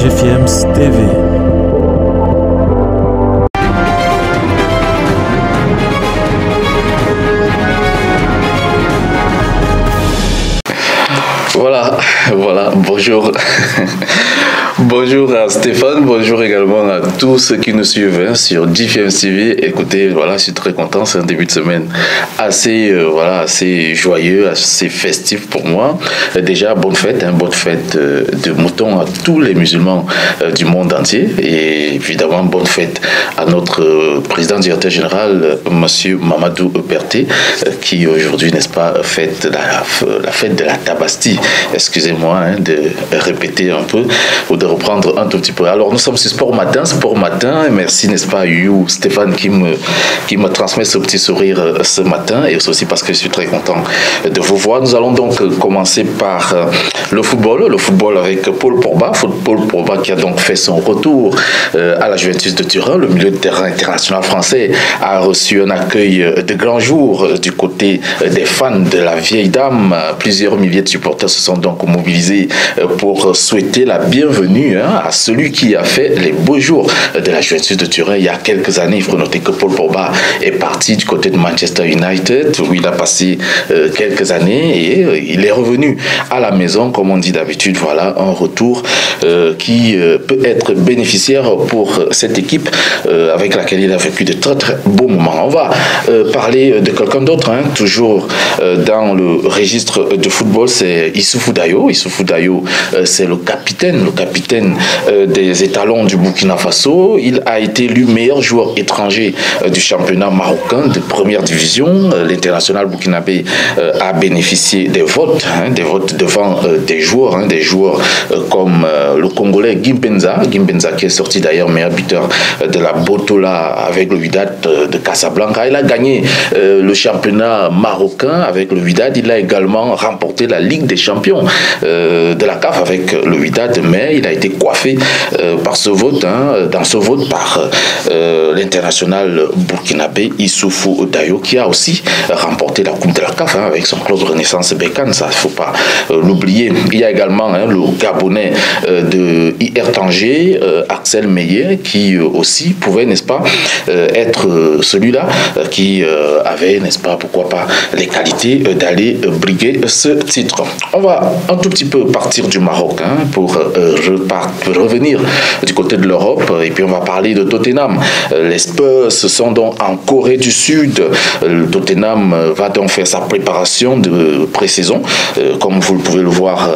GFIEMS TV. Voilà, bonjour. Bonjour à Stéphane, bonjour également à tous ceux qui nous suivent sur GFIEMS TV. Écoutez, voilà, je suis très content, c'est un début de semaine assez joyeux, assez festif pour moi. Déjà, bonne fête de mouton à tous les musulmans du monde entier. Et évidemment, bonne fête à notre président directeur général, monsieur Mamadou Berté, qui aujourd'hui, n'est-ce pas, fête la fête de la Tabastie. Excusez-moi de répéter un peu ou de reprendre un tout petit peu. Alors nous sommes sur Sport Matin, et merci, n'est-ce pas, You, Stéphane qui me transmet ce petit sourire ce matin, et aussi parce que je suis très content de vous voir. Nous allons donc commencer par le football avec Paul Pogba qui a donc fait son retour à la Juventus de Turin. Le milieu de terrain international français a reçu un accueil de grand jour du côté des fans de la vieille dame. Plusieurs milliers de supporters se sont donc mobilisés pour souhaiter la bienvenue à celui qui a fait les beaux jours de la Juventus de Turin il y a quelques années. Il faut noter que Paul Pogba est parti du côté de Manchester United où il a passé quelques années et il est revenu à la maison, comme on dit d'habitude. Voilà un retour qui peut être bénéficiaire pour cette équipe avec laquelle il a vécu de très très beaux moments. On va parler de quelqu'un d'autre, toujours dans le registre de football, c'est Issoufou Dayo. Issoufou Dayo, c'est le capitaine des étalons du Burkina Faso. Il a été élu meilleur joueur étranger du championnat marocain de première division. L'international burkinabé a bénéficié des votes devant des joueurs comme le Congolais Gimbenza qui est sorti d'ailleurs meilleur buteur de la Botola avec le Wydad de Casablanca. Il a gagné le championnat marocain avec le Wydad. Il a également remporté la Ligue des champions de la CAF avec le Wydad, mais il a été coiffé par ce vote, dans ce vote par l'international burkinabé Issoufou Dayo, qui a aussi remporté la Coupe de la CAF avec son club Renaissance Bécane. Ça, il ne faut pas l'oublier. Il y a également le Gabonais de IR Tanger, Axel Meyer, qui aussi pouvait, n'est-ce pas, être celui-là qui avait, n'est-ce pas, pourquoi pas, les qualités d'aller briguer ce titre. On va un tout petit peu partir du Maroc pour revenir du côté de l'Europe, et puis on va parler de Tottenham. Les Spurs sont donc en Corée du Sud. Le Tottenham va donc faire sa préparation de pré-saison, comme vous pouvez le voir,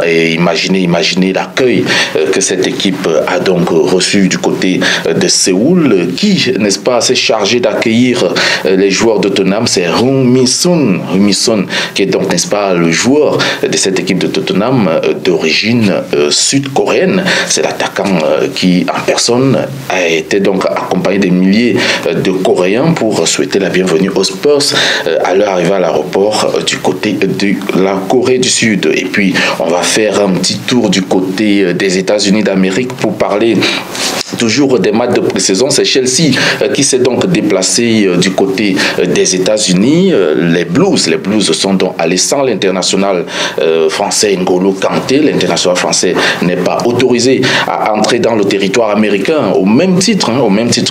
et imaginez l'accueil que cette équipe a donc reçu du côté de Séoul. Qui, n'est-ce pas, s'est chargé d'accueillir les joueurs de Tottenham? C'est Heung Min Son, qui est donc, n'est-ce pas, le joueur de cette équipe de Tottenham d'origine sud-coréenne. C'est l'attaquant qui, en personne, a été donc accompagné des milliers de Coréens pour souhaiter la bienvenue aux Spurs à leur arrivée à l'aéroport du côté de la Corée du Sud. Et puis, on va faire un petit tour du côté des États-Unis d'Amérique pour parler toujours des matchs de pré-saison. C'est Chelsea qui s'est donc déplacé du côté des États-Unis. Les Blues sont donc allés sans l'international français N'Golo Kanté. L'international français n'est pas autorisé à entrer dans le territoire américain au même titre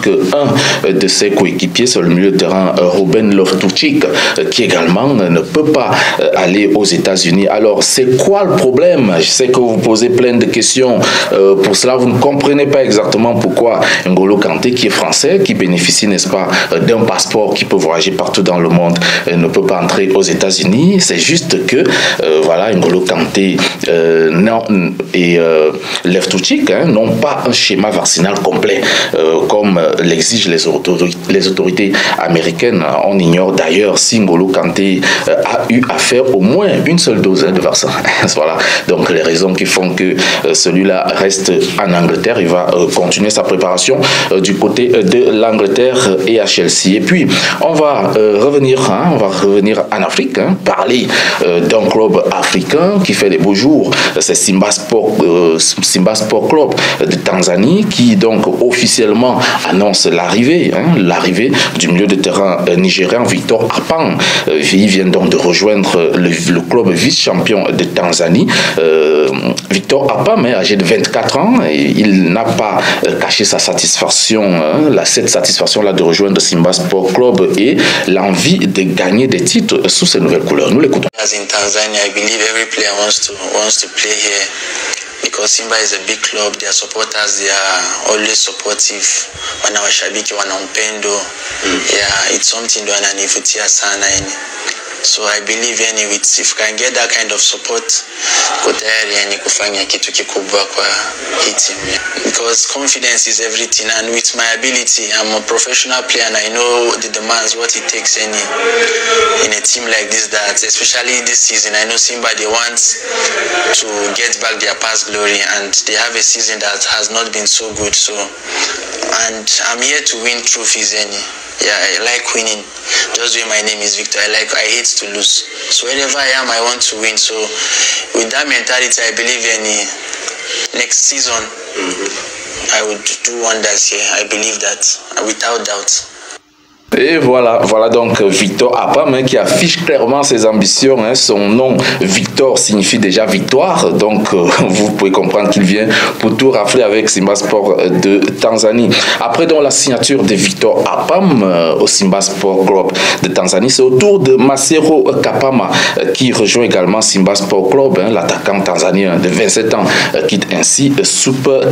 que un de ses coéquipiers sur le milieu de terrain, Ruben Loftus-Cheek, qui également ne peut pas aller aux États-Unis. Alors, c'est quoi le problème? Je sais que vous posez plein de questions. Pour cela, vous ne comprenez pas exactement pourquoi N'Golo Kanté, qui est français, qui bénéficie, n'est-ce pas, d'un passeport qui peut voyager partout dans le monde, ne peut pas entrer aux États-Unis. C'est juste que, voilà, N'Golo Kanté et Loftus-Cheek n'ont pas un schéma vaccinal complet, comme l'exigent les autorités américaines. On ignore d'ailleurs si N'Golo Kanté a eu à faire au moins une seule dose de vaccin. Voilà, donc les raisons qui font que celui-là reste en Angleterre. Il va continuer entamer sa préparation du côté de l'Angleterre et à Chelsea. Et puis, on va revenir en Afrique, parler d'un club africain qui fait des beaux jours. C'est Simba Sport Club de Tanzanie qui donc officiellement annonce l'arrivée du milieu de terrain nigérien Victor Apan. Il vient donc de rejoindre le club vice-champion de Tanzanie. Victor Apan, âgé de 24 ans, il n'a pas caché sa satisfaction, cette satisfaction-là de rejoindre Simba Sport Club et l'envie de gagner des titres sous ces nouvelles couleurs. Nous l'écoutons. As in Tanzania, I believe every player wants to play here because Simba is a big club. Their supporters, they are always supportive. Wanawashabiki wanampendo. Yeah, it's something ndo ananivutia sana yani. So I believe if we can get that kind of support, tuko tayari yani kufanya kitu kikubwa kwa hii team. Because confidence is everything, and with my ability, I'm a professional player and I know the demands, what it takes in a team like this, that especially this season, I know Simba, they want to get back their past glory and they have a season that has not been so good. So, and I'm here to win trophies any. Yeah, I like winning. Just the way my name is Victor, I hate to lose. So wherever I am, I want to win. So with that mentality, I believe next season, I would do wonders here. I believe that, without doubt. Et voilà donc Victor Apan qui affiche clairement ses ambitions. Son nom Victor signifie déjà victoire, donc vous pouvez comprendre qu'il vient pour tout rafler avec Simba Sport de Tanzanie. Après donc la signature de Victor Apan au Simba Sport Club de Tanzanie, c'est au tour de Macero Kapama qui rejoint également Simba Sport Club. L'attaquant tanzanien de 27 ans quitte ainsi Super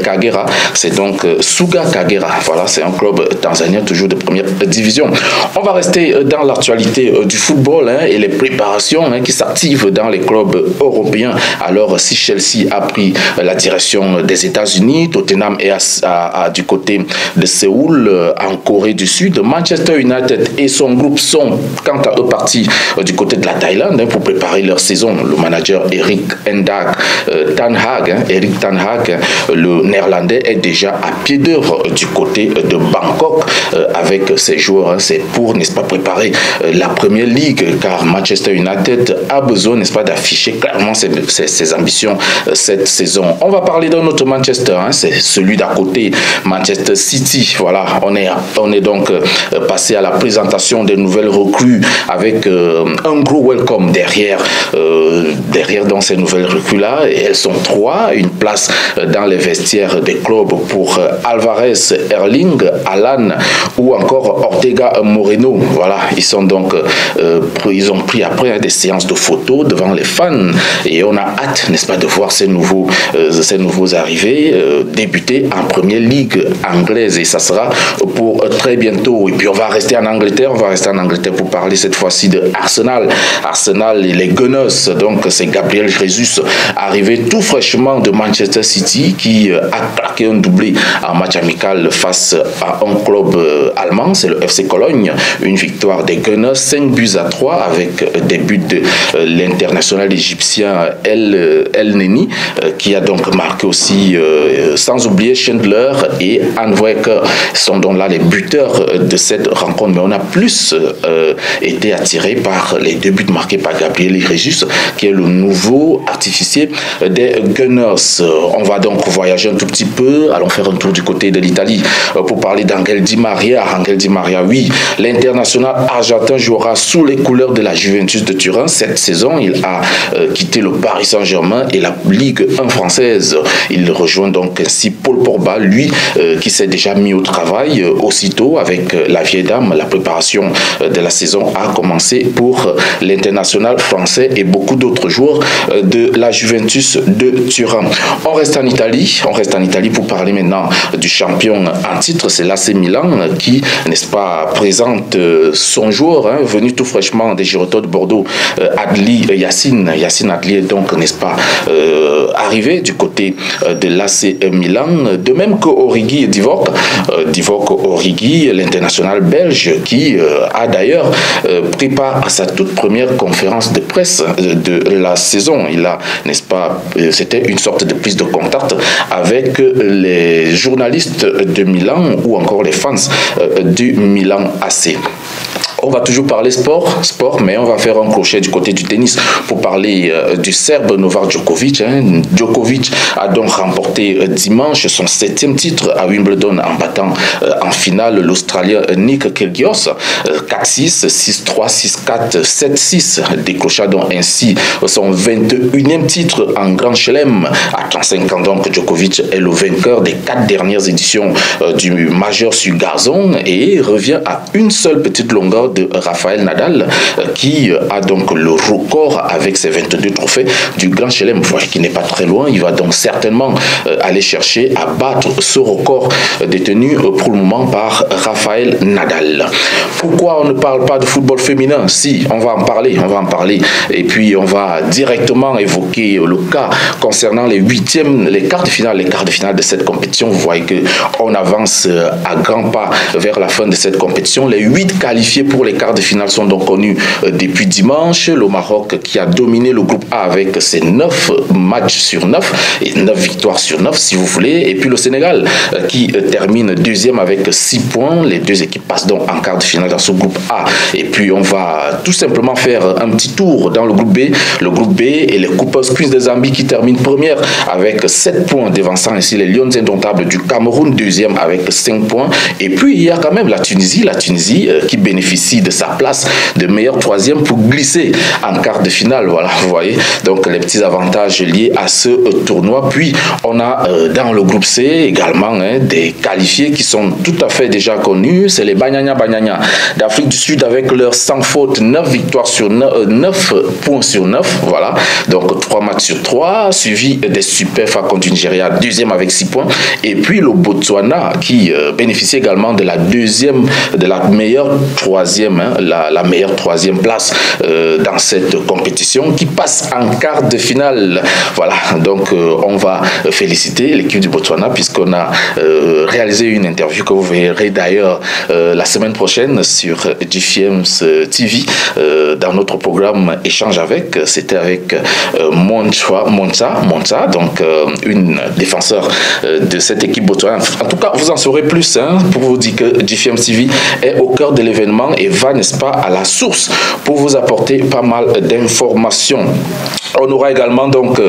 Kagera. C'est donc Suga Kagera. Voilà, c'est un club tanzanien toujours de première division. On va rester dans l'actualité du football et les préparations qui s'activent dans les clubs européens. Alors, si Chelsea a pris la direction des États-Unis, Tottenham est du côté de Séoul, en Corée du Sud, Manchester United et son groupe sont, quant à eux, partis du côté de la Thaïlande pour préparer leur saison. Le manager Erik Ten Hag, le néerlandais, est déjà à pied d'œuvre du côté de Bangkok avec ses joueurs. C'est pour, n'est-ce pas, préparer la Première Ligue, car Manchester United a besoin, n'est-ce pas, d'afficher clairement ses ambitions cette saison. On va parler d'un autre Manchester, c'est celui d'à côté, Manchester City. Voilà, on est donc passé à la présentation des nouvelles recrues avec un gros welcome derrière dans ces nouvelles recrues-là. Et elles sont 3, une place dans les vestiaires des clubs pour Alvarez, Erling, Alan ou encore Ortega Moreno. Voilà, ils ont pris après des séances de photos devant les fans et on a hâte, n'est-ce pas, de voir ces nouveaux arrivés débuter en Première Ligue anglaise, et ça sera pour très bientôt. Et puis on va rester en Angleterre pour parler cette fois-ci de Arsenal et les Gunners. Donc c'est Gabriel Jesus, arrivé tout fraîchement de Manchester City, qui a claqué un doublé en match amical face à un club allemand, c'est le FC Cologne. Une victoire des Gunners, 5-3 avec des buts de l'international égyptien El Neni, qui a donc marqué aussi, sans oublier Chandler et Anwek sont donc là les buteurs de cette rencontre. Mais on a plus été attiré par les deux buts marqués par Gabriel Jesus, qui est le nouveau artificier des Gunners. On va donc voyager un tout petit peu, allons faire un tour du côté de l'Italie pour parler d'Angel Di Maria. Angel Di Maria, oui, l'international argentin jouera sous les couleurs de la Juventus de Turin cette saison. Il a quitté le Paris Saint-Germain et la Ligue 1 française. Il rejoint donc ainsi Paul Pogba, lui qui s'est déjà mis au travail aussitôt avec la vieille dame. La préparation de la saison a commencé pour l'international français et beaucoup d'autres joueurs de la Juventus de Turin. On reste en Italie pour parler maintenant du champion en titre, c'est l'AC Milan qui n'est-ce pas, présente son joueur, venu tout fraîchement des Girondins de Bordeaux, Adli Yacine. Yacine Adli est donc, n'est-ce pas, arrivé du côté de l'AC Milan, de même que Origi Divock. Divock Origi, l'international belge, qui a d'ailleurs pris part à sa toute première conférence de presse de la saison. Il a, n'est-ce pas, c'était une sorte de prise de contact avec les journalistes de Milan ou encore les fans du Milan AC. On va toujours parler sport, mais on va faire un crochet du côté du tennis pour parler du Serbe Novak Djokovic. Djokovic a donc remporté dimanche son 7e titre à Wimbledon en battant en finale l'Australien Nick Kyrgios 4-6, 6-3, 6-4, 7-6, décrochant donc ainsi son 21e titre en Grand Chelem. À 35 ans donc, Djokovic est le vainqueur des 4 dernières éditions du Major sur gazon et revient à une seule petite longueur de Rafael Nadal, qui a donc le record avec ses 22 trophées du Grand Chelem, qui n'est pas très loin. Il va donc certainement aller chercher à battre ce record détenu pour le moment par Rafael Nadal. Pourquoi on ne parle pas de football féminin? Si, on va en parler. Et puis on va directement évoquer le cas concernant les quarts de finale de cette compétition. Vous voyez qu'on avance à grands pas vers la fin de cette compétition. Les 8 qualifiés pour les quarts de finale sont donc connus depuis dimanche. Le Maroc qui a dominé le groupe A avec ses 9 matchs sur 9 et 9 victoires sur 9 si vous voulez. Et puis le Sénégal qui termine deuxième avec 6 points. Les deux équipes passent donc en quart de finale dans ce groupe A. Et puis on va tout simplement faire un petit tour dans le groupe B. Le groupe B et les Coopers Queens de Zambie qui terminent première avec 7 points, dévançant ainsi les Lions indomptables du Cameroun, deuxième avec 5 points. Et puis il y a quand même la Tunisie qui bénéficie de sa place de meilleur troisième pour glisser en quart de finale. Voilà, vous voyez, donc les petits avantages liés à ce tournoi. Puis on a dans le groupe C également des qualifiés qui sont tout à fait déjà connus. C'est les Banyanya d'Afrique du Sud avec leur sans faute 9 victoires sur 9 points sur 9. Voilà, donc 3 matchs sur 3, suivi des Super Falcons du Nigeria, deuxième avec 6 points. Et puis le Botswana qui bénéficie également de la meilleure troisième place dans cette compétition, qui passe en quart de finale. Voilà, donc on va féliciter l'équipe du Botswana puisqu'on a réalisé une interview que vous verrez d'ailleurs la semaine prochaine sur GFM's TV dans notre programme Échange avec. C'était avec Monza, donc une défenseur de cette équipe botswana. En tout cas, vous en saurez plus pour vous dire que GFM's TV est au cœur de l'événement et va, n'est-ce pas, à la source pour vous apporter pas mal d'informations. On aura également donc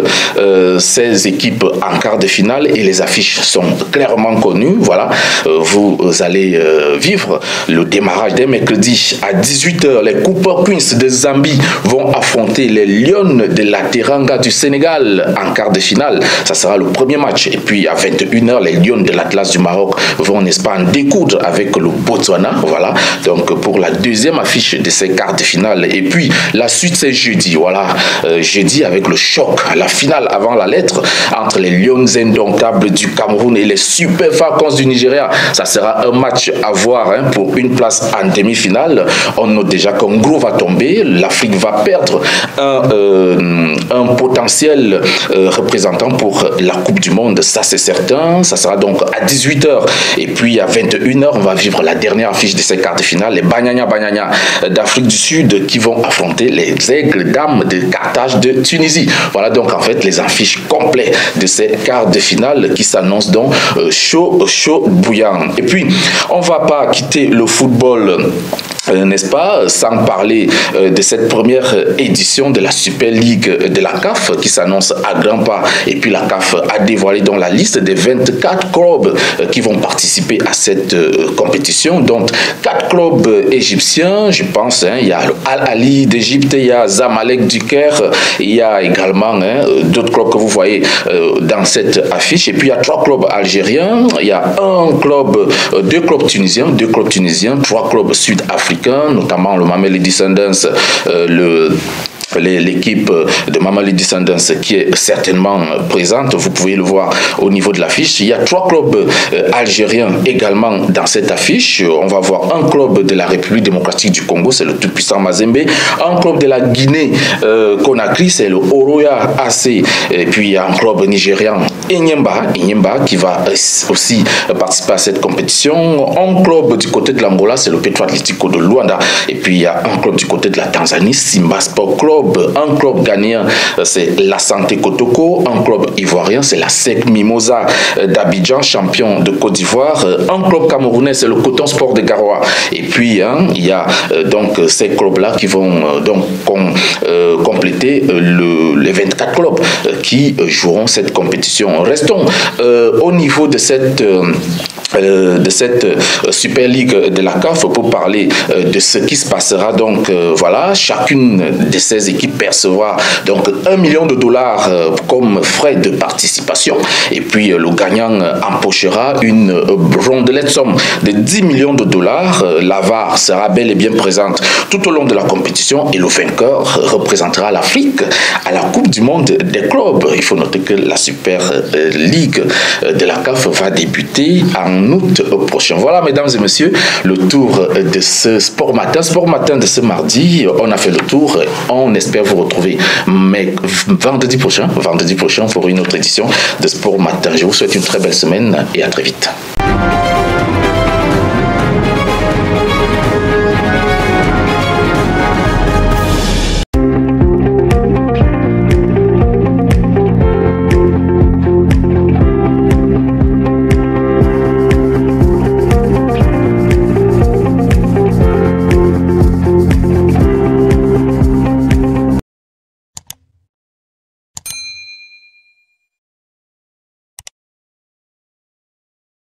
16 équipes en quart de finale et les affiches sont clairement connues. Voilà, vous allez vivre le démarrage dès mercredi à 18h. Les Cooper Queens de Zambie vont affronter les Lions de la Teranga du Sénégal en quart de finale. Ça sera le premier match. Et puis à 21h, les Lions de l'Atlas du Maroc vont, n'est-ce pas, en découdre avec le Botswana. Voilà, donc pour la deuxième affiche de ces quarts de finale. Et puis la suite, c'est jeudi. Voilà, jeudi avec le choc, la finale avant la lettre entre les Lions indomptables du Cameroun et les Super Falcons du Nigeria. Ça sera un match à voir pour une place en demi-finale. On note déjà qu'un gros va tomber. L'Afrique va perdre un potentiel représentant pour la Coupe du Monde. Ça, c'est certain. Ça sera donc à 18h. Et puis à 21h, on va vivre la dernière affiche de ces quarts de finale. Les Banyanya d'Afrique du Sud qui vont affronter les Aigles Dames de Carthage de Tunisie. Voilà donc en fait les affiches complètes de ces quarts de finale qui s'annoncent donc chaud bouillant. Et puis on va pas quitter le football, n'est-ce pas, sans parler de cette première édition de la Super League de la CAF qui s'annonce à grands pas. Et puis la CAF a dévoilé dans la liste des 24 clubs qui vont participer à cette compétition. Donc 4 clubs égyptiens, je pense, il y a le Al-Ali d'Égypte, il y a Zamalek du Caire, il y a également d'autres clubs que vous voyez dans cette affiche. Et puis il y a 3 clubs algériens, il y a deux clubs tunisiens, 3 clubs sud-africains, notamment le Mamelodi Sundowns, le l'équipe de Mamelodi Sundowns qui est certainement présente. Vous pouvez le voir au niveau de l'affiche. Il y a 3 clubs algériens également dans cette affiche. On va voir un club de la République démocratique du Congo, c'est le tout-puissant Mazembe. Un club de la Guinée Conakry, c'est le Oroya AC. Et puis il y a un club nigérian, Enyimba, qui va aussi participer à cette compétition. Un club du côté de l'Angola, c'est le Petro Atlético de Luanda. Et puis il y a un club du côté de la Tanzanie, Simba Sport Club. Un club ghanéen, c'est la Santé Kotoko. Un club ivoirien, c'est la SEC Mimosa d'Abidjan, champion de Côte d'Ivoire. Un club camerounais, c'est le Coton Sport de Garoua. Et puis, il y a donc ces clubs-là qui vont donc compléter les 24 clubs qui joueront cette compétition. Restons au niveau de cette Super League de la CAF pour parler de ce qui se passera. Donc voilà, chacune de ces équipes percevra donc $1 million comme frais de participation, et puis le gagnant empochera une rondelette somme de $10 millions. La VAR sera bel et bien présente tout au long de la compétition et le vainqueur représentera l'Afrique à la Coupe du Monde des clubs. Il faut noter que la Super League de la CAF va débuter en août prochain. Voilà, mesdames et messieurs, le tour de ce Sport Matin de ce mardi. On a fait le tour. On espère vous retrouver vendredi prochain pour une autre édition de Sport Matin. Je vous souhaite une très belle semaine et à très vite.